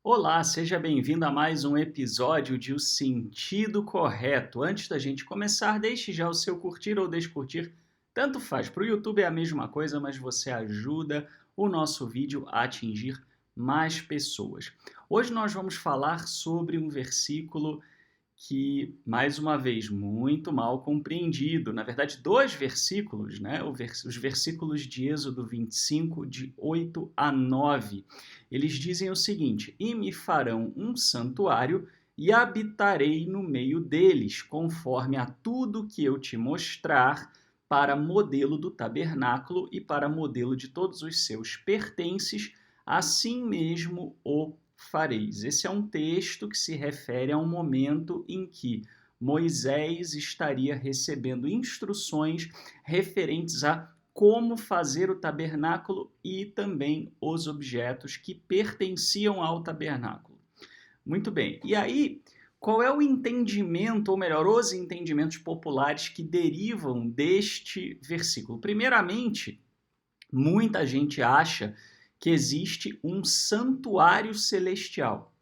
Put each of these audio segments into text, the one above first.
Olá, seja bem-vindo a mais um episódio de O Sentido Correto. Antes da gente começar, deixe já o seu curtir ou descurtir, tanto faz. Para o YouTube é a mesma coisa, mas você ajuda o nosso vídeo a atingir mais pessoas. Hoje nós vamos falar sobre um versículo que, mais uma vez, muito mal compreendido. Na verdade, dois versículos, né? Os versículos de Êxodo 25, de 8 a 9. Eles dizem o seguinte: E me farão um santuário e habitarei no meio deles, conforme a tudo que eu te mostrar, para modelo do tabernáculo e para modelo de todos os seus pertences, assim mesmo o fareis. Esse é um texto que se refere a um momento em que Moisés estaria recebendo instruções referentes a como fazer o tabernáculo e também os objetos que pertenciam ao tabernáculo. Muito bem. E aí, qual é o entendimento, ou melhor, os entendimentos populares que derivam deste versículo? Primeiramente, muita gente acha que existe um santuário celestial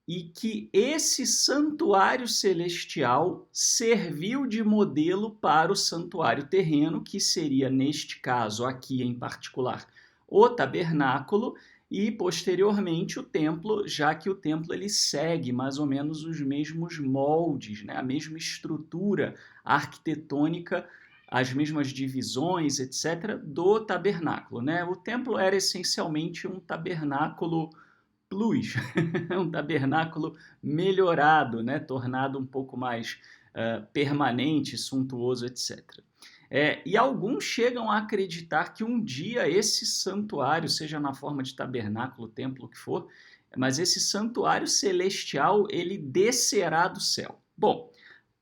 e que esse santuário celestial serviu de modelo para o santuário terreno, que seria, neste caso aqui em particular, o tabernáculo, e posteriormente o templo, já que o templo ele segue mais ou menos os mesmos moldes, né? A mesma estrutura arquitetônica, as mesmas divisões, etc., do tabernáculo, né? O templo era essencialmente um tabernáculo plus, um tabernáculo melhorado, né? Tornado um pouco mais permanente, suntuoso, etc. E alguns chegam a acreditar que um dia esse santuário, seja na forma de tabernáculo, templo, o que for, mas esse santuário celestial, ele descerá do céu. Bom,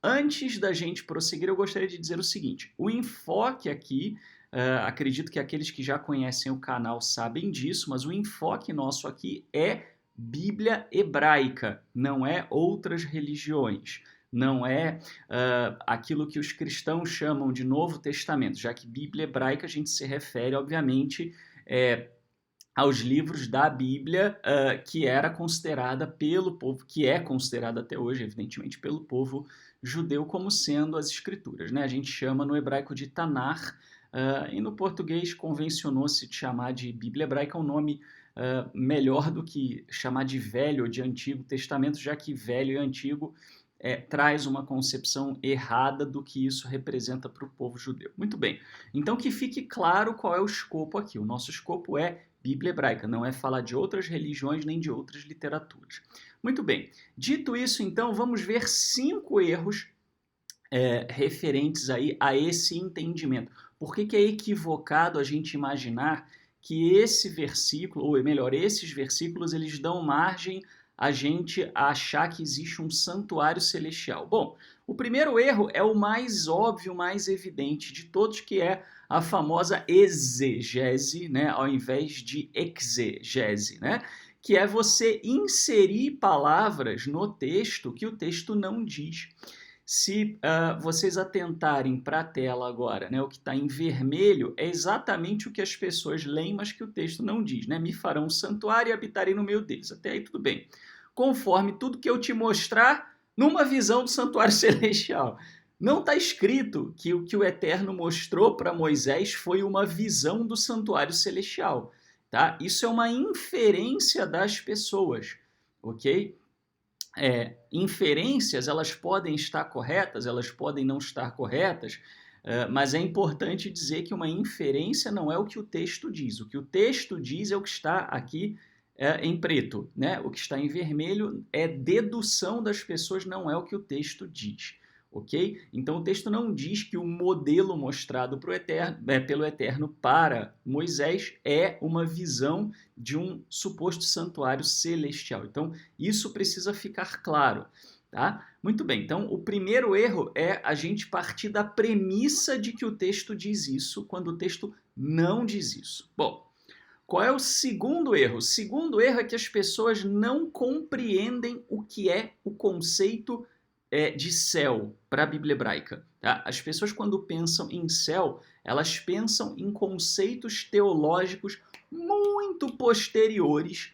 antes da gente prosseguir, eu gostaria de dizer o seguinte: o enfoque aqui, acredito que aqueles que já conhecem o canal sabem disso, mas o enfoque nosso aqui é Bíblia hebraica, não é outras religiões, não é aquilo que os cristãos chamam de Novo Testamento, já que Bíblia hebraica a gente se refere, obviamente, aos livros da Bíblia que era considerada pelo povo, que é considerada até hoje, evidentemente, pelo povo judeu como sendo as escrituras, né? A gente chama no hebraico de Tanar, e no português convencionou-se de chamar de Bíblia hebraica um nome melhor do que chamar de Velho ou de Antigo Testamento, já que Velho e Antigo traz uma concepção errada do que isso representa para o povo judeu. Muito bem, então que fique claro qual é o escopo aqui. O nosso escopo é Bíblia hebraica, não é falar de outras religiões nem de outras literaturas. Muito bem, dito isso, então, vamos ver 5 erros referentes aí a esse entendimento. Por que é equivocado a gente imaginar que esse versículo, ou melhor, esses versículos, eles dão margem a gente achar que existe um santuário celestial? Bom, o primeiro erro é o mais óbvio, mais evidente de todos, que é a famosa exegese, né, ao invés de exegese, né? Que é você inserir palavras no texto que o texto não diz. Se vocês atentarem para a tela agora, né, o que está em vermelho é exatamente o que as pessoas leem, mas que o texto não diz, né? Me farão um santuário e habitarei no meio deles. Até aí tudo bem. Conforme tudo que eu te mostrar numa visão do santuário celestial. Não está escrito que o que o Eterno mostrou para Moisés foi uma visão do santuário celestial, tá? Isso é uma inferência das pessoas, ok? Inferências, elas podem estar corretas, elas podem não estar corretas, mas é importante dizer que uma inferência não é o que o texto diz. O que o texto diz é o que está aqui em preto, né? O que está em vermelho é dedução das pessoas, não é o que o texto diz. Ok? Então o texto não diz que o modelo mostrado pelo Eterno para Moisés é uma visão de um suposto santuário celestial. Então isso precisa ficar claro. Tá? Muito bem, então o primeiro erro é a gente partir da premissa de que o texto diz isso, quando o texto não diz isso. Bom, qual é o segundo erro? O segundo erro é que as pessoas não compreendem o que é o conceito de céu para a Bíblia hebraica. Tá? As pessoas, quando pensam em céu, elas pensam em conceitos teológicos muito posteriores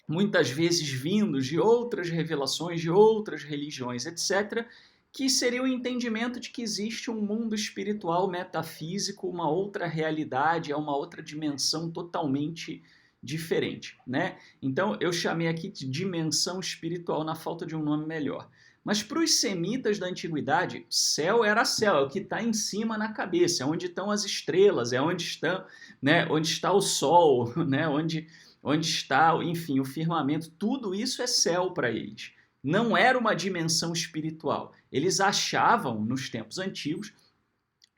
muitas vezes vindos de outras revelações, de outras religiões, etc., que seria o entendimento de que existe um mundo espiritual metafísico, uma outra realidade, é uma outra dimensão totalmente diferente, né? Então eu chamei aqui de dimensão espiritual na falta de um nome melhor. Mas para os semitas da antiguidade, céu era céu, é o que está em cima na cabeça, é onde estão as estrelas, é onde estão, né, onde está o sol, né, onde está, enfim, o firmamento, tudo isso é céu para eles. Não era uma dimensão espiritual. Eles achavam, nos tempos antigos,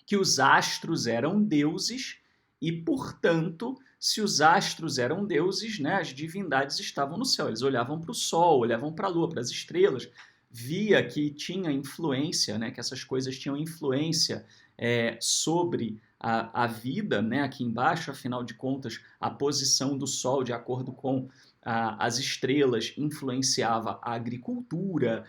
que os astros eram deuses e, portanto, se os astros eram deuses, né, as divindades estavam no céu. Eles olhavam para o sol, olhavam para a lua, para as estrelas, via que tinha influência, né, que essas coisas tinham influência sobre a vida, né, aqui embaixo, afinal de contas, a posição do Sol, de acordo com as estrelas, influenciava a agricultura,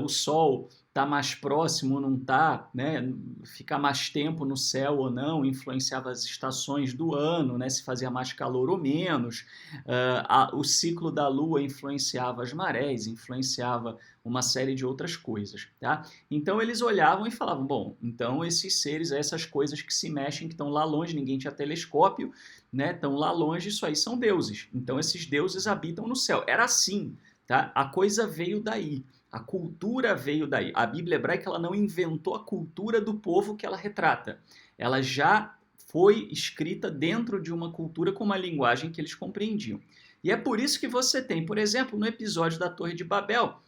o Sol está mais próximo ou não está, né, ficar mais tempo no céu ou não, influenciava as estações do ano, né, se fazia mais calor ou menos, o ciclo da Lua influenciava as marés, influenciava uma série de outras coisas, tá? Então eles olhavam e falavam, bom, então esses seres, essas coisas que se mexem, que estão lá longe, ninguém tinha telescópio, né? Estão lá longe, isso aí são deuses. Então esses deuses habitam no céu. Era assim, tá? A coisa veio daí. A cultura veio daí. A Bíblia hebraica ela não inventou a cultura do povo que ela retrata. Ela já foi escrita dentro de uma cultura com uma linguagem que eles compreendiam. E é por isso que você tem, por exemplo, no episódio da Torre de Babel,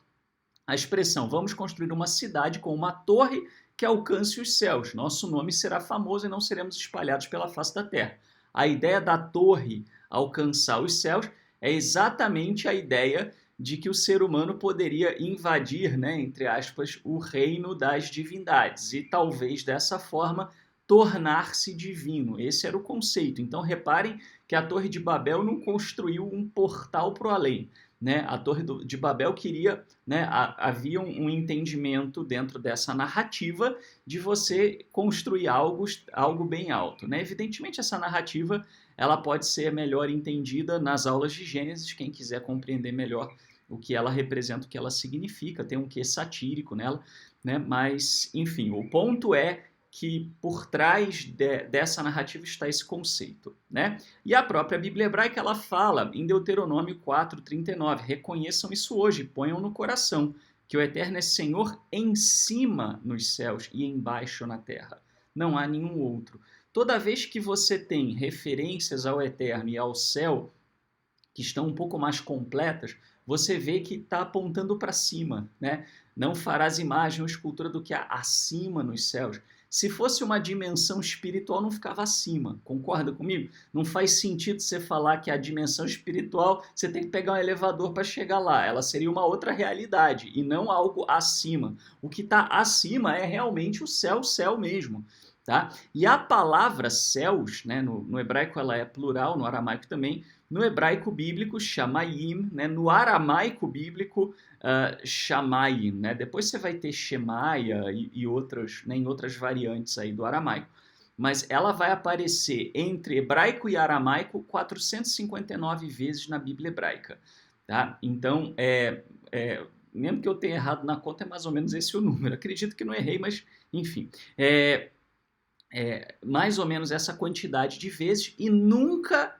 a expressão vamos construir uma cidade com uma torre que alcance os céus. Nosso nome será famoso e não seremos espalhados pela face da terra. A ideia da torre alcançar os céus é exatamente a ideia de que o ser humano poderia invadir, né, entre aspas, o reino das divindades e talvez dessa forma tornar-se divino. Esse era o conceito. Então reparem que a Torre de Babel não construiu um portal para o além. Né? A Torre de Babel queria, né, havia um entendimento dentro dessa narrativa de você construir algo bem alto. Né? Evidentemente, essa narrativa ela pode ser melhor entendida nas aulas de Gênesis, quem quiser compreender melhor o que ela representa, o que ela significa, tem um quê satírico nela, né? Mas, enfim, o ponto é que por trás dessa narrativa está esse conceito, né? E a própria Bíblia hebraica, ela fala em Deuteronômio 4:39, reconheçam isso hoje, ponham no coração, que o Eterno é Senhor em cima nos céus e embaixo na terra. Não há nenhum outro. Toda vez que você tem referências ao Eterno e ao céu, que estão um pouco mais completas, você vê que está apontando para cima, né? Não farás imagem ou escultura do que há acima nos céus. Se fosse uma dimensão espiritual, não ficava acima. Concorda comigo? Não faz sentido você falar que a dimensão espiritual, você tem que pegar um elevador para chegar lá. Ela seria uma outra realidade e não algo acima. O que está acima é realmente o céu mesmo. Tá? E a palavra céus, né, no hebraico ela é plural, no aramaico também, no hebraico bíblico, shamayim, né, no aramaico bíblico, shamayim. Né? Depois você vai ter shemaia e outras, né, em outras variantes aí do aramaico. Mas ela vai aparecer entre hebraico e aramaico 459 vezes na Bíblia hebraica. Tá? Então, mesmo que eu tenha errado na conta, é mais ou menos esse o número. Acredito que não errei, mas enfim. Mais ou menos essa quantidade de vezes e nunca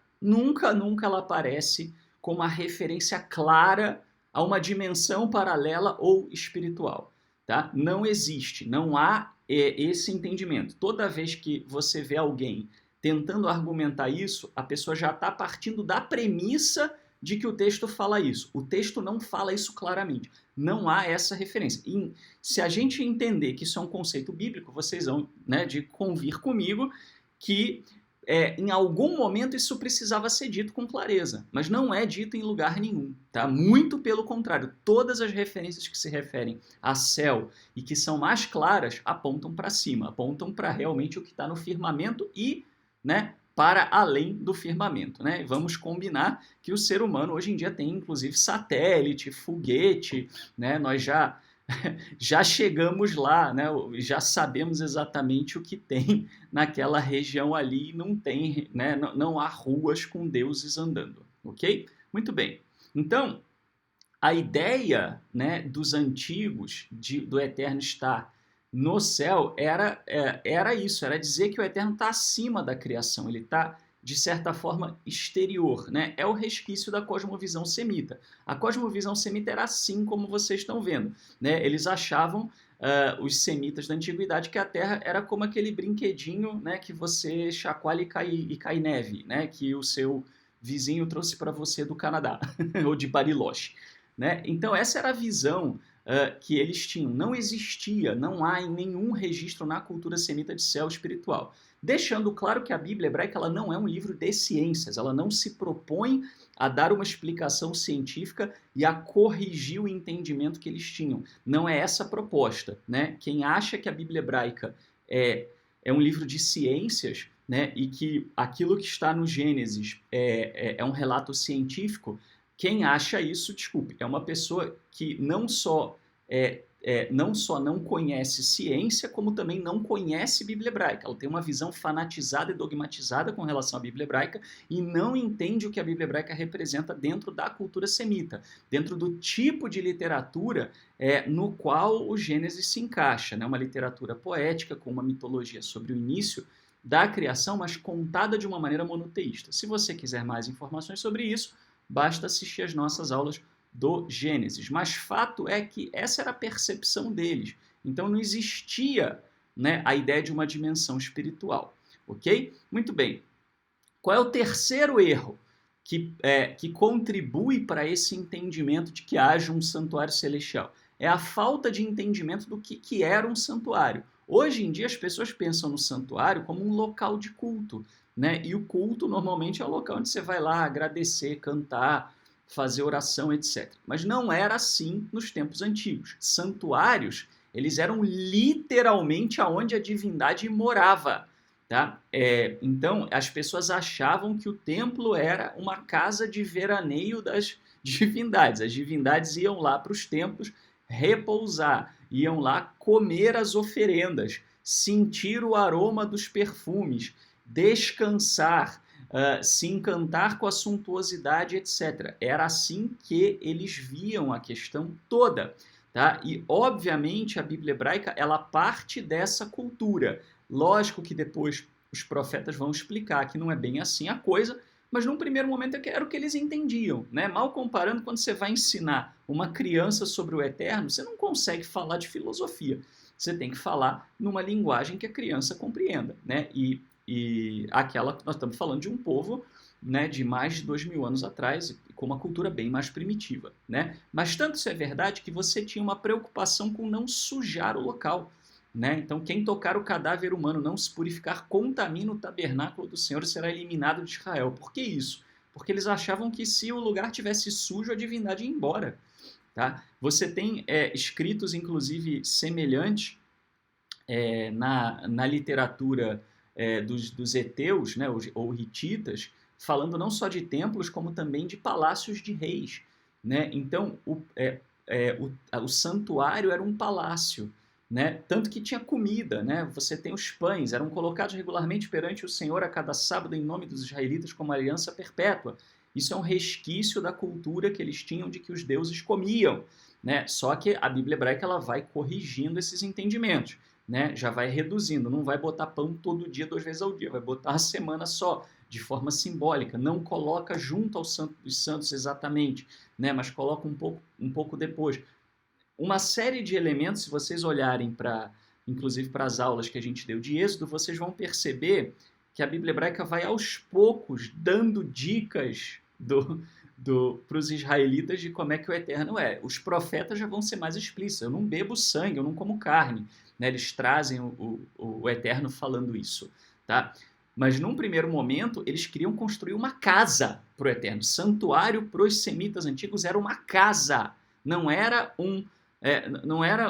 ela aparece como uma referência clara a uma dimensão paralela ou espiritual. Tá? Não existe, não há esse entendimento. Toda vez que você vê alguém tentando argumentar isso, a pessoa já está partindo da premissa de que o texto fala isso. O texto não fala isso claramente. Não há essa referência. E se a gente entender que isso é um conceito bíblico, vocês vão, né, de convir comigo que em algum momento isso precisava ser dito com clareza, mas não é dito em lugar nenhum. Tá? Muito pelo contrário, todas as referências que se referem a céu e que são mais claras apontam para cima, apontam para realmente o que está no firmamento e, né, para além do firmamento. Né? Vamos combinar que o ser humano hoje em dia tem inclusive satélite, foguete, né? Nós já chegamos lá, né? Já sabemos exatamente o que tem naquela região ali, não tem, né? Não há ruas com deuses andando, ok? Muito bem. Então, a ideia, né, dos antigos do Eterno estar no céu era isso, era dizer que o Eterno está acima da criação, ele está, de certa forma, exterior. Né? É o resquício da cosmovisão semita. A cosmovisão semita era assim como vocês estão vendo. Né? Eles achavam, os semitas da antiguidade, que a Terra era como aquele brinquedinho, né, que você chacoalha e cai neve, né, que o seu vizinho trouxe para você do Canadá, ou de Bariloche. Né? Então, essa era a visão que eles tinham. Não existia, não há em nenhum registro na cultura semita de céu espiritual. Deixando claro que a Bíblia hebraica ela não é um livro de ciências, ela não se propõe a dar uma explicação científica e a corrigir o entendimento que eles tinham. Não é essa a proposta. Né? Quem acha que a Bíblia hebraica é um livro de ciências, né, e que aquilo que está no Gênesis é um relato científico, quem acha isso, desculpe, é uma pessoa que não só não conhece ciência, como também não conhece Bíblia hebraica. Ela tem uma visão fanatizada e dogmatizada com relação à Bíblia hebraica e não entende o que a Bíblia hebraica representa dentro da cultura semita, dentro do tipo de literatura no qual o Gênesis se encaixa. Né? Uma literatura poética com uma mitologia sobre o início da criação, mas contada de uma maneira monoteísta. Se você quiser mais informações sobre isso, basta assistir às nossas aulas do Gênesis. Mas fato é que essa era a percepção deles. Então não existia, né, a ideia de uma dimensão espiritual. Ok? Muito bem. Qual é o terceiro erro que contribui para esse entendimento de que haja um santuário celestial? É a falta de entendimento do que era um santuário. Hoje em dia as pessoas pensam no santuário como um local de culto. Né? E o culto normalmente é o local onde você vai lá agradecer, cantar, fazer oração, etc. Mas não era assim nos tempos antigos. Santuários, eles eram literalmente aonde a divindade morava. Tá? Então, as pessoas achavam que o templo era uma casa de veraneio das divindades. As divindades iam lá para os templos repousar, iam lá comer as oferendas, sentir o aroma dos perfumes, descansar, se encantar com a suntuosidade, etc. Era assim que eles viam a questão toda. Tá? E, obviamente, a Bíblia hebraica ela parte dessa cultura. Lógico que depois os profetas vão explicar que não é bem assim a coisa, mas num primeiro momento era o que eles entendiam. Né? Mal comparando, quando você vai ensinar uma criança sobre o eterno, você não consegue falar de filosofia. Você tem que falar numa linguagem que a criança compreenda. Né? E aquela nós estamos falando de um povo, né, de mais de 2000 anos atrás, com uma cultura bem mais primitiva. Né? Mas tanto isso é verdade que você tinha uma preocupação com não sujar o local. Né? Então, quem tocar o cadáver humano, não se purificar, contamina o tabernáculo do Senhor e será eliminado de Israel. Por que isso? Porque eles achavam que se o lugar tivesse sujo, a divindade ia embora. Tá? Você tem escritos, inclusive, semelhantes na literatura dos heteus, né, ou hititas, falando não só de templos, como também de palácios de reis. Né? Então, o santuário era um palácio. Né? Tanto que tinha comida, né? Você tem os pães, eram colocados regularmente perante o Senhor a cada sábado em nome dos israelitas como aliança perpétua. Isso é um resquício da cultura que eles tinham de que os deuses comiam. Né? Só que a Bíblia hebraica ela vai corrigindo esses entendimentos. Né? Já vai reduzindo, não vai botar pão todo dia, 2 vezes ao dia, vai botar a semana só, de forma simbólica, não coloca junto ao Santo dos Santos exatamente, né? Mas coloca um pouco depois. Uma série de elementos, se vocês olharem inclusive para as aulas que a gente deu de Êxodo, vocês vão perceber que a Bíblia hebraica vai aos poucos dando dicas para os israelitas de como é que o eterno é. Os profetas já vão ser mais explícitos. Eu não bebo sangue, eu não como carne. Né? Eles trazem o eterno falando isso. Tá? Mas num primeiro momento, eles queriam construir uma casa para o eterno. Santuário para os semitas antigos era uma casa. Não era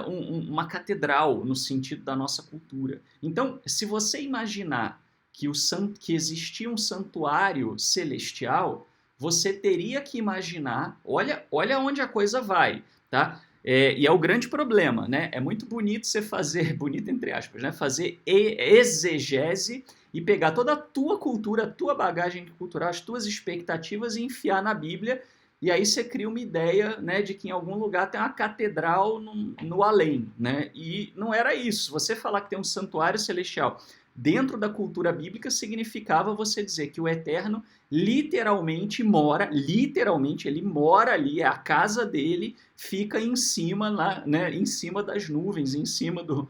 uma catedral no sentido da nossa cultura. Então, se você imaginar que existia um santuário celestial, você teria que imaginar, olha onde a coisa vai, tá? E é o grande problema, né? É muito bonito você fazer, bonito entre aspas, né? Fazer exegese e pegar toda a tua cultura, a tua bagagem cultural, as tuas expectativas e enfiar na Bíblia e aí você cria uma ideia, né, de que em algum lugar tem uma catedral no além, né? E não era isso. Você falar que tem um santuário celestial dentro da cultura bíblica significava você dizer que o Eterno literalmente ele mora ali, é a casa dele, fica em cima lá, né, em cima das nuvens, em cima do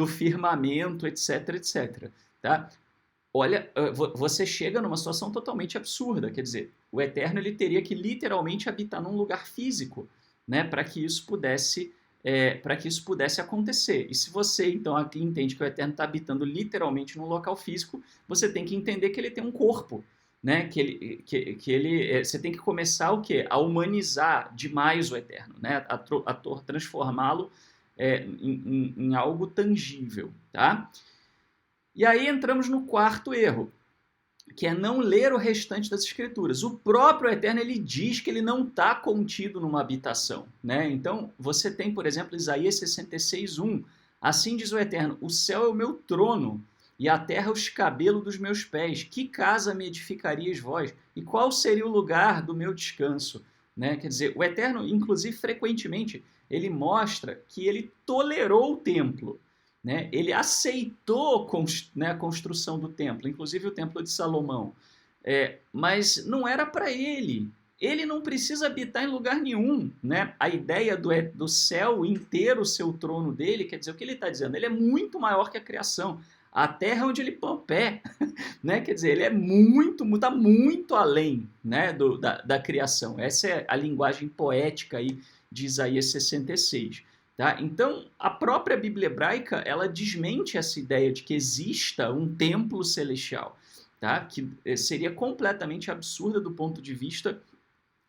firmamento, etc, etc, tá? Olha, você chega numa situação totalmente absurda, quer dizer, o Eterno ele teria que literalmente habitar num lugar físico, né, para que isso pudesse acontecer. E se você então aqui entende que o Eterno está habitando literalmente num local físico, você tem que entender que ele tem um corpo, né, você tem que começar o quê? A humanizar demais o Eterno, né, a transformá-lo em algo tangível, tá? E aí entramos no quarto erro, que é não ler o restante das escrituras. O próprio Eterno ele diz que ele não está contido numa habitação, né? Então você tem, por exemplo, Isaías 66:1. Assim diz o Eterno: o céu é o meu trono e a terra os cabelos dos meus pés. Que casa me edificarias vós? E qual seria o lugar do meu descanso? Né? Quer dizer, o Eterno, inclusive, frequentemente, ele mostra que ele tolerou o templo. Né? Ele aceitou a construção do templo, inclusive o templo de Salomão, mas não era para ele. Ele não precisa habitar em lugar nenhum. Né? A ideia do céu inteiro ser o trono dele, quer dizer, o que ele está dizendo? Ele é muito maior que a criação. A terra é onde ele põe o pé. Né? Quer dizer, ele está muito além, né, da criação. Essa é a linguagem poética aí de Isaías 66. Tá? Então, a própria Bíblia hebraica ela desmente essa ideia de que exista um templo celestial, tá? Que seria completamente absurda do ponto de vista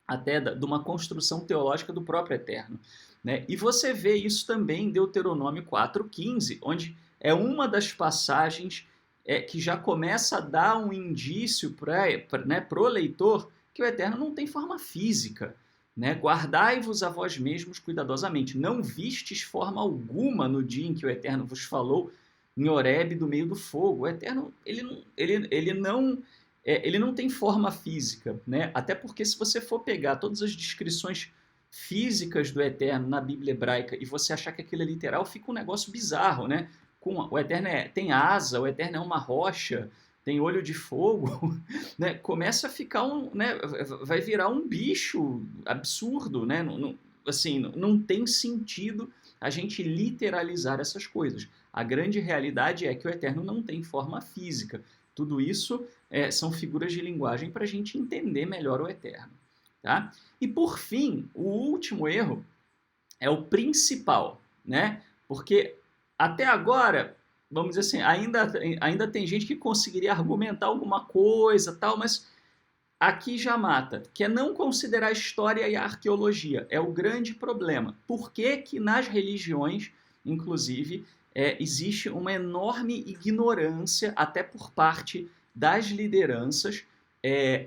até de uma construção teológica do próprio Eterno. Né? E você vê isso também em Deuteronômio 4:15, onde é uma das passagens que já começa a dar um indício pro leitor que o Eterno não tem forma física. Né? Guardai-vos a vós mesmos cuidadosamente. Não vistes forma alguma no dia em que o Eterno vos falou em Horebe do meio do fogo. O Eterno ele não tem forma física. Né? Até porque se você for pegar todas as descrições físicas do Eterno na Bíblia hebraica e você achar que aquilo é literal, fica um negócio bizarro. Né? O Eterno tem asa, o Eterno é uma rocha, tem olho de fogo, né? Começa a ficar né? Vai virar um bicho absurdo, né? Assim, não tem sentido a gente literalizar essas coisas. A grande realidade é que o Eterno não tem forma física. Tudo isso são figuras de linguagem para a gente entender melhor o Eterno. Tá? E por fim, o último erro é o principal, né? Porque até agora, vamos dizer assim, ainda tem gente que conseguiria argumentar alguma coisa, tal, mas aqui já mata, que é não considerar a história e a arqueologia. É o grande problema. Por que que nas religiões, inclusive, existe uma enorme ignorância, até por parte das lideranças,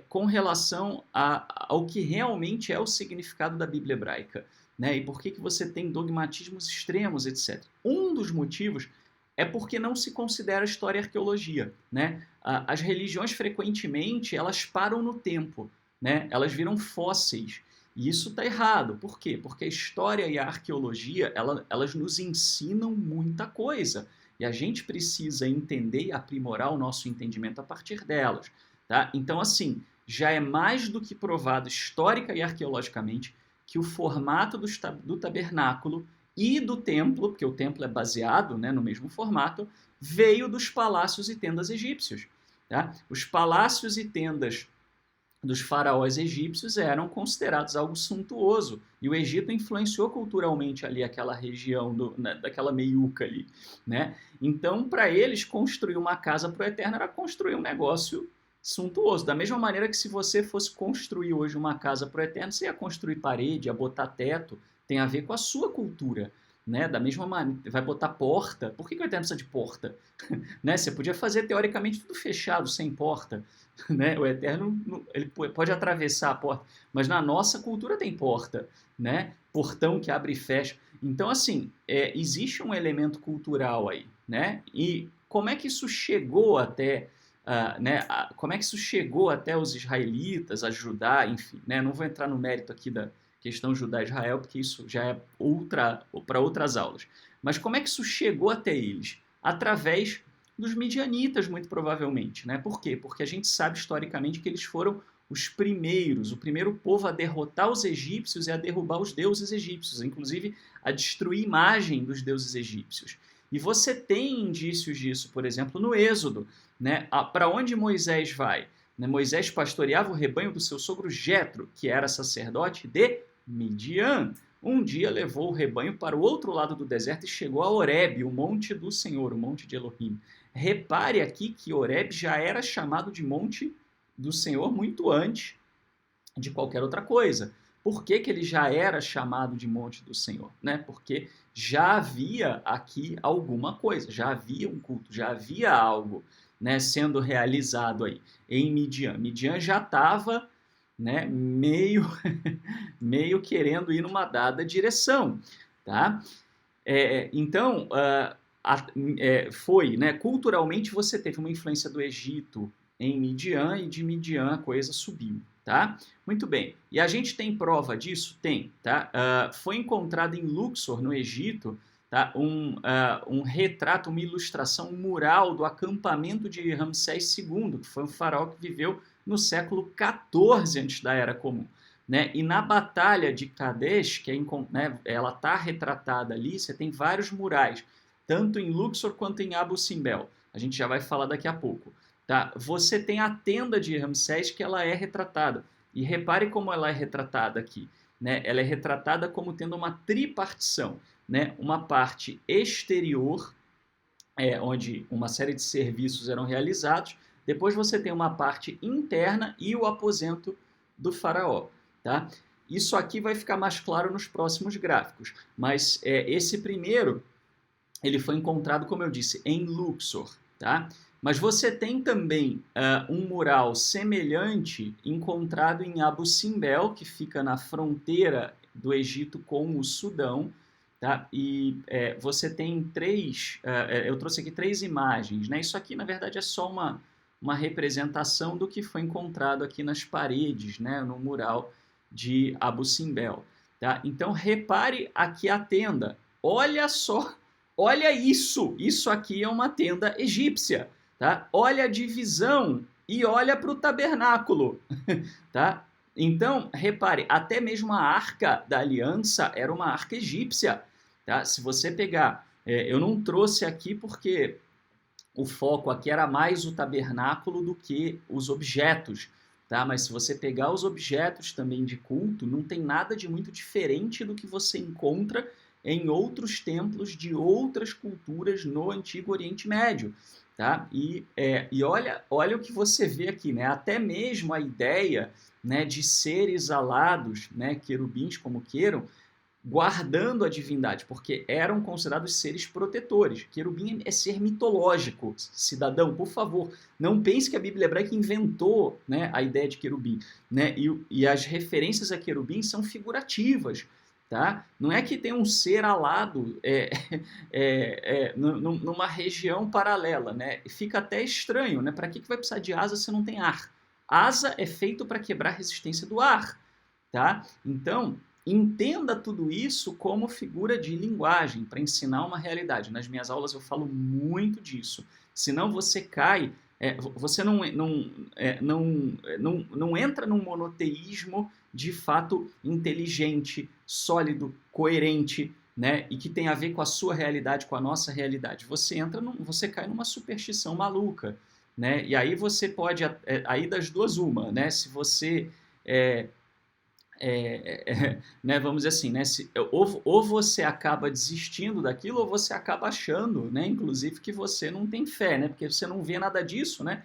com relação ao que realmente é o significado da Bíblia hebraica? Né? E por que que você tem dogmatismos extremos, etc. Um dos motivos é porque não se considera história e arqueologia. Né? As religiões, frequentemente, elas param no tempo. Né? Elas viram fósseis. E isso está errado. Por quê? Porque a história e a arqueologia, elas nos ensinam muita coisa. E a gente precisa entender e aprimorar o nosso entendimento a partir delas. Tá? Então, assim, já é mais do que provado histórica e arqueologicamente que o formato do tabernáculo e do templo, porque o templo é baseado, né, no mesmo formato, veio dos palácios e tendas egípcios. Tá? Os palácios e tendas dos faraós egípcios eram considerados algo suntuoso, e o Egito influenciou culturalmente ali aquela região daquela meiuca ali. Né? Então, para eles, construir uma casa para o Eterno era construir um negócio suntuoso. Da mesma maneira que se você fosse construir hoje uma casa para o Eterno, você ia construir parede, ia botar teto, tem a ver com a sua cultura. Né? Da mesma maneira, vai botar porta. Por que o Eterno precisa de porta? Né? Você podia fazer teoricamente tudo fechado, sem porta. Né? O Eterno ele pode atravessar a porta, mas na nossa cultura tem porta, né? Portão que abre e fecha. Então, assim, existe um elemento cultural aí. Né? E como é que isso chegou até como é que isso chegou até os israelitas, a Judá, enfim, né? Não vou entrar no mérito aqui da questão Judá-Israel, porque isso já é para outras aulas. Mas como é que isso chegou até eles? Através dos midianitas, muito provavelmente, né? Por quê? Porque a gente sabe historicamente que eles foram o primeiro povo a derrotar os egípcios e a derrubar os deuses egípcios, inclusive a destruir a imagem dos deuses egípcios. E você tem indícios disso, por exemplo, no Êxodo, né? Para onde Moisés vai? Né? Moisés pastoreava o rebanho do seu sogro Jetro, que era sacerdote de Midian. Um dia levou o rebanho para o outro lado do deserto e chegou a Horebe, o monte do Senhor, o monte de Elohim. Repare aqui que Horebe já era chamado de monte do Senhor muito antes de qualquer outra coisa. Por que, que ele já era chamado de monte do Senhor? Né? Porque já havia aqui alguma coisa, já havia um culto, já havia algo, né, sendo realizado aí em Midian. Midian já estava, né, meio querendo ir numa dada direção. Tá? Então, foi, né, culturalmente você teve uma influência do Egito em Midian e de Midian a coisa subiu. Tá? Muito bem. E a gente tem prova disso? Tem. Tá? Foi encontrado em Luxor, no Egito, tá? Um retrato, uma ilustração mural do acampamento de Ramsés II, que foi um faraó que viveu no século XIV antes da Era Comum. Né? E na Batalha de Kadesh, que né, ela está retratada ali, você tem vários murais, tanto em Luxor quanto em Abu Simbel. A gente já vai falar daqui a pouco. Tá? Você tem a tenda de Ramsés, que ela é retratada. E repare como ela é retratada aqui. Né? Ela é retratada como tendo uma tripartição. Né? Uma parte exterior, onde uma série de serviços eram realizados. Depois você tem uma parte interna e o aposento do faraó. Tá? Isso aqui vai ficar mais claro nos próximos gráficos. Mas esse primeiro, ele foi encontrado, como eu disse, em Luxor. Tá? Mas você tem também um mural semelhante encontrado em Abu Simbel, que fica na fronteira do Egito com o Sudão. Tá? E você tem eu trouxe aqui 3 imagens. Né? Isso aqui, na verdade, é só uma representação do que foi encontrado aqui nas paredes, né? No mural de Abu Simbel. Tá? Então, repare aqui a tenda. Olha só, olha isso! Isso aqui é uma tenda egípcia. Tá? Olha a divisão e olha para o tabernáculo. Tá? Então, repare, até mesmo a arca da aliança era uma arca egípcia. Tá? Se você pegar, eu não trouxe aqui porque o foco aqui era mais o tabernáculo do que os objetos. Tá? Mas se você pegar os objetos também de culto, não tem nada de muito diferente do que você encontra em outros templos de outras culturas no Antigo Oriente Médio. Tá? E olha o que você vê aqui, né? Até mesmo a ideia, né, de seres alados, né, querubins como queiram, guardando a divindade, porque eram considerados seres protetores. Querubim é ser mitológico, cidadão, por favor. Não pense que a Bíblia hebraica inventou, né, a ideia de querubim. Né? E as referências a querubim são figurativas. Tá? Não é que tem um ser alado numa região paralela, né? Fica até estranho, né? Para que vai precisar de asa se não tem ar? Asa é feito para quebrar a resistência do ar, tá? Então, entenda tudo isso como figura de linguagem para ensinar uma realidade. Nas minhas aulas eu falo muito disso. Senão você cai, você não entra num monoteísmo de fato inteligente, sólido, coerente, né, e que tem a ver com a sua realidade, com a nossa realidade. Você cai numa superstição maluca, né? E aí você pode, aí das duas uma, né? Se você né, vamos dizer assim, né, ou você acaba desistindo daquilo, ou você acaba achando, né, inclusive, que você não tem fé, né, porque você não vê nada disso, né.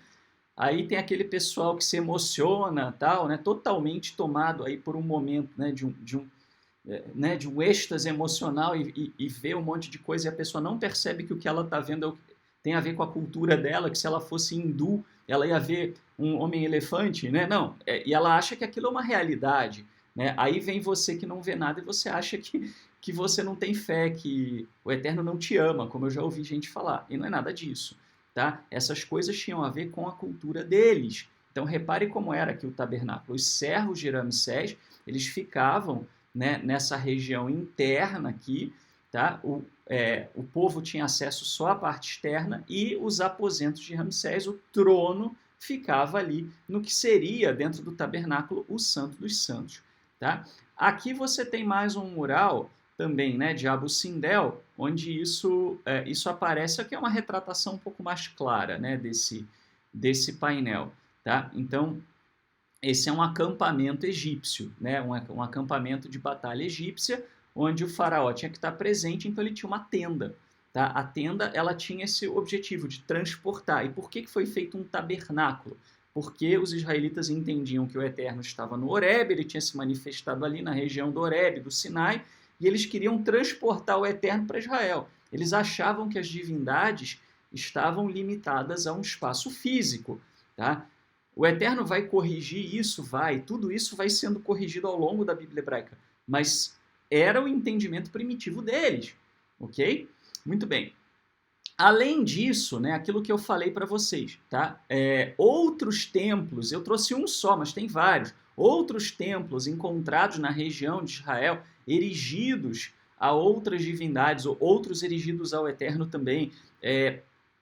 Aí tem aquele pessoal que se emociona, tal, né, totalmente tomado aí por um momento, né, de um êxtase emocional e vê um monte de coisa e a pessoa não percebe que o que ela está vendo tem a ver com a cultura dela, que se ela fosse hindu, ela ia ver um homem-elefante, né? Não, e ela acha que aquilo é uma realidade. Né? Aí vem você que não vê nada e você acha que você não tem fé, que o Eterno não te ama, como eu já ouvi gente falar. E não é nada disso. tá? Essas coisas tinham a ver com a cultura deles. Então, repare como era aqui o tabernáculo. Os servos de Ramsés, eles ficavam, né, nessa região interna aqui, tá? O povo tinha acesso só à parte externa e os aposentos de Ramsés, o trono, ficava ali no que seria, dentro do tabernáculo, o Santo dos Santos. Tá? Aqui você tem mais um mural também, né, de Abu Sindel, onde isso aparece. Aqui é uma retratação um pouco mais clara, né, desse painel. Tá? Então, esse é um acampamento egípcio, né, um acampamento de batalha egípcia, onde o faraó tinha que estar presente, então ele tinha uma tenda. Tá? A tenda, ela tinha esse objetivo de transportar. E por que foi feito um tabernáculo? Porque os israelitas entendiam que o Eterno estava no Horebe, ele tinha se manifestado ali na região do Horebe, do Sinai, e eles queriam transportar o Eterno para Israel. Eles achavam que as divindades estavam limitadas a um espaço físico. Tá? O Eterno vai corrigir isso? Tudo isso vai sendo corrigido ao longo da Bíblia hebraica. Mas era o entendimento primitivo deles, ok? Muito bem. Além disso, né, aquilo que eu falei para vocês, tá? Outros templos, eu trouxe um só, mas tem vários. Outros templos encontrados na região de Israel, erigidos a outras divindades, ou outros erigidos ao Eterno também,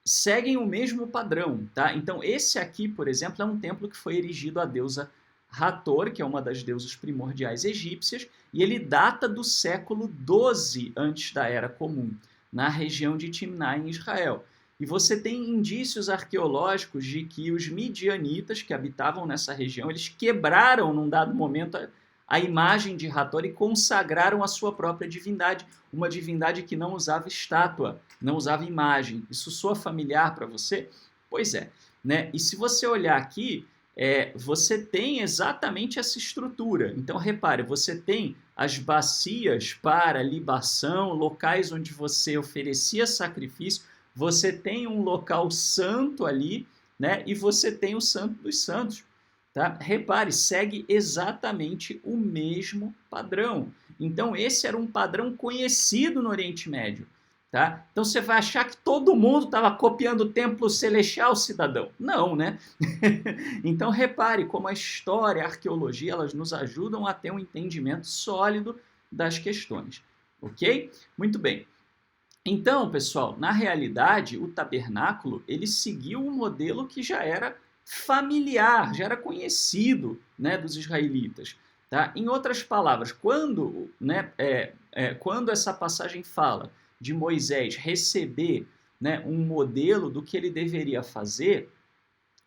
seguem o mesmo padrão. Tá? Então, esse aqui, por exemplo, é um templo que foi erigido à deusa Hathor, que é uma das deusas primordiais egípcias, e ele data do século XII antes da Era Comum, na região de Timná, em Israel. E você tem indícios arqueológicos de que os midianitas que habitavam nessa região, eles quebraram, num dado momento, a imagem de Hathor e consagraram a sua própria divindade, uma divindade que não usava estátua, não usava imagem. Isso soa familiar para você? Pois é. Né? E se você olhar aqui, você tem exatamente essa estrutura. Então, repare, você tem as bacias para libação, locais onde você oferecia sacrifício, você tem um local santo ali, né? E você tem o Santo dos Santos. Tá? Repare, segue exatamente o mesmo padrão. Então, esse era um padrão conhecido no Oriente Médio. Tá? Então, você vai achar que todo mundo estava copiando o templo celestial, cidadão? Não, né? Então, repare como a história, a arqueologia, elas nos ajudam a ter um entendimento sólido das questões. Ok? Muito bem. Então, pessoal, na realidade, o tabernáculo, ele seguiu um modelo que já era familiar, já era conhecido, né, dos israelitas. Tá? Em outras palavras, quando essa passagem fala de Moisés receber, né, um modelo do que ele deveria fazer,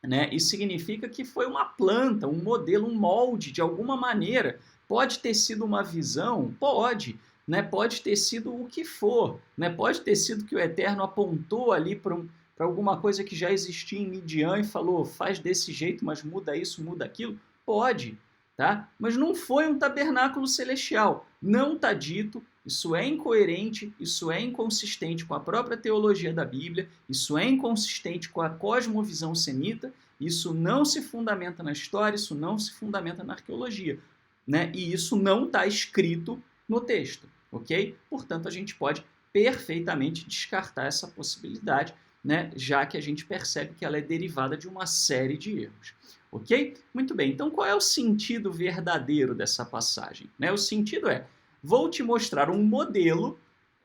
né, isso significa que foi uma planta, um modelo, um molde, de alguma maneira. Pode ter sido uma visão? Pode. Né, pode ter sido o que for. Né, pode ter sido que o Eterno apontou ali para alguma coisa que já existia em Midian e falou, faz desse jeito, mas muda isso, muda aquilo. Pode. Tá? Mas não foi um tabernáculo celestial. Não está dito, isso é incoerente, isso é inconsistente com a própria teologia da Bíblia, isso é inconsistente com a cosmovisão semita, isso não se fundamenta na história, isso não se fundamenta na arqueologia. Né? E isso não está escrito no texto. Ok? Portanto, a gente pode perfeitamente descartar essa possibilidade, né? Já que a gente percebe que ela é derivada de uma série de erros. Ok? Muito bem, então qual é o sentido verdadeiro dessa passagem? Né? O sentido é, vou te mostrar um modelo,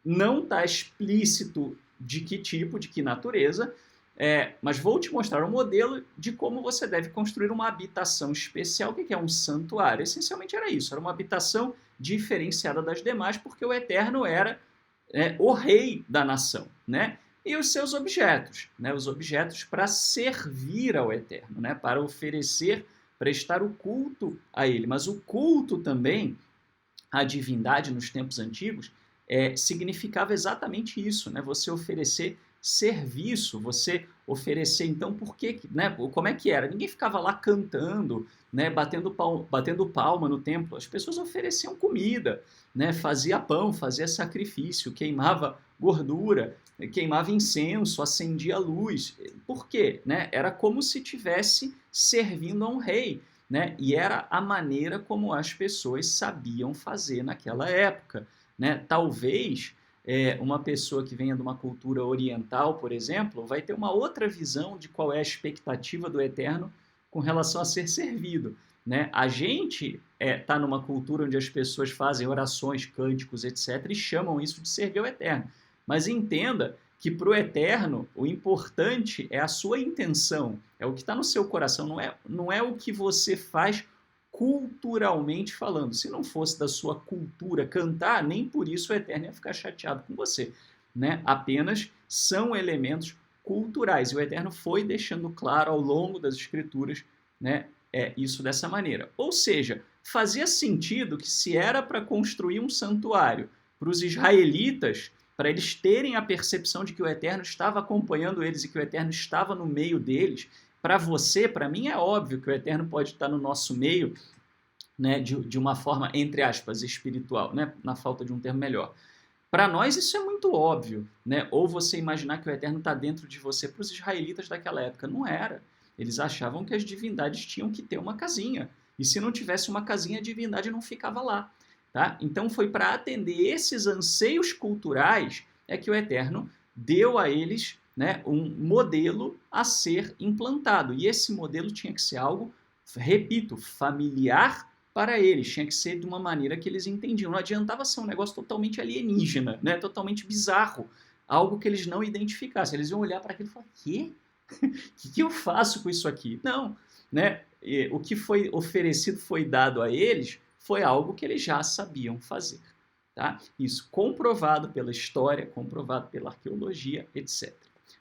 não está explícito de que tipo, de que natureza, mas vou te mostrar um modelo de como você deve construir uma habitação especial. O que é um santuário? Essencialmente era isso, era uma habitação diferenciada das demais, porque o Eterno era o rei da nação, né? E os seus objetos, né? Os objetos para servir ao Eterno, né? Para oferecer, prestar o culto a ele. Mas o culto também, à divindade nos tempos antigos, significava exatamente isso, né? Você oferecer serviço, você oferecer, então, por quê? Né? Como é que era? Ninguém ficava lá cantando, né? batendo palma no templo. As pessoas ofereciam comida, né? Fazia pão, fazia sacrifício, queimava gordura, queimava incenso, acendia luz. Por quê? Né? Era como se estivesse servindo a um rei, né? E era a maneira como as pessoas sabiam fazer naquela época. Né? Talvez uma pessoa que venha de uma cultura oriental, por exemplo, vai ter uma outra visão de qual é a expectativa do eterno com relação a ser servido, né? A gente está numa cultura onde as pessoas fazem orações, cânticos, etc., e chamam isso de servir ao eterno. Mas entenda que para o eterno, o importante é a sua intenção, é o que está no seu coração, não é o que você faz culturalmente falando. Se não fosse da sua cultura cantar, nem por isso o eterno ia ficar chateado com você, né? Apenas são elementos culturais. E o eterno foi deixando claro ao longo das escrituras, né, isso dessa maneira. Ou seja, fazia sentido que se era para construir um santuário para os israelitas, para eles terem a percepção de que o Eterno estava acompanhando eles e que o Eterno estava no meio deles, para você, para mim é óbvio que o Eterno pode estar no nosso meio, né, de uma forma, entre aspas, espiritual, né, na falta de um termo melhor. Para nós isso é muito óbvio, né? Ou você imaginar que o Eterno está dentro de você. Para os israelitas daquela época não era. Eles achavam que as divindades tinham que ter uma casinha. E se não tivesse uma casinha, a divindade não ficava lá. Tá? Então foi para atender esses anseios culturais que o Eterno deu a eles, né, um modelo a ser implantado. E esse modelo tinha que ser algo, repito, familiar para eles. Tinha que ser de uma maneira que eles entendiam. Não adiantava ser um negócio totalmente alienígena, né, totalmente bizarro. Algo que eles não identificassem. Eles iam olhar para aquilo e falar, quê? O que eu faço com isso aqui? Não. Né? O que foi oferecido, foi dado a eles, foi algo que eles já sabiam fazer. Tá? Isso comprovado pela história, comprovado pela arqueologia, etc.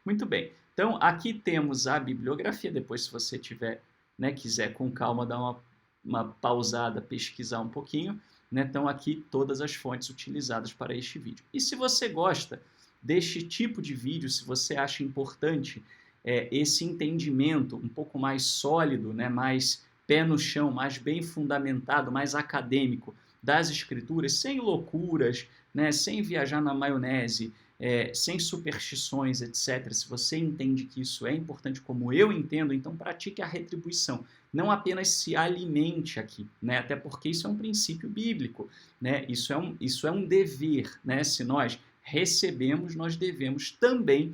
Muito bem. Então, aqui temos a bibliografia. Depois, se você tiver, né, quiser com calma dar uma pausada, pesquisar um pouquinho, né, estão aqui todas as fontes utilizadas para este vídeo. E se você gosta deste tipo de vídeo, se você acha importante esse entendimento um pouco mais sólido, né, mais pé no chão, mais bem fundamentado, mais acadêmico das escrituras, sem loucuras, né, sem viajar na maionese, sem superstições, etc. Se você entende que isso é importante como eu entendo, então pratique a retribuição. Não apenas se alimente aqui, né, até porque isso é um princípio bíblico, né, isso é um dever, né, se nós recebemos, nós devemos também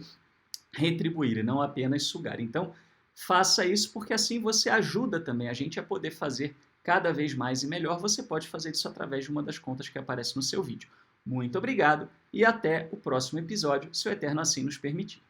retribuir e não apenas sugar. Então, faça isso porque assim você ajuda também a gente a poder fazer cada vez mais e melhor. Você pode fazer isso através de uma das contas que aparece no seu vídeo. Muito obrigado e até o próximo episódio, se o Eterno assim nos permitir.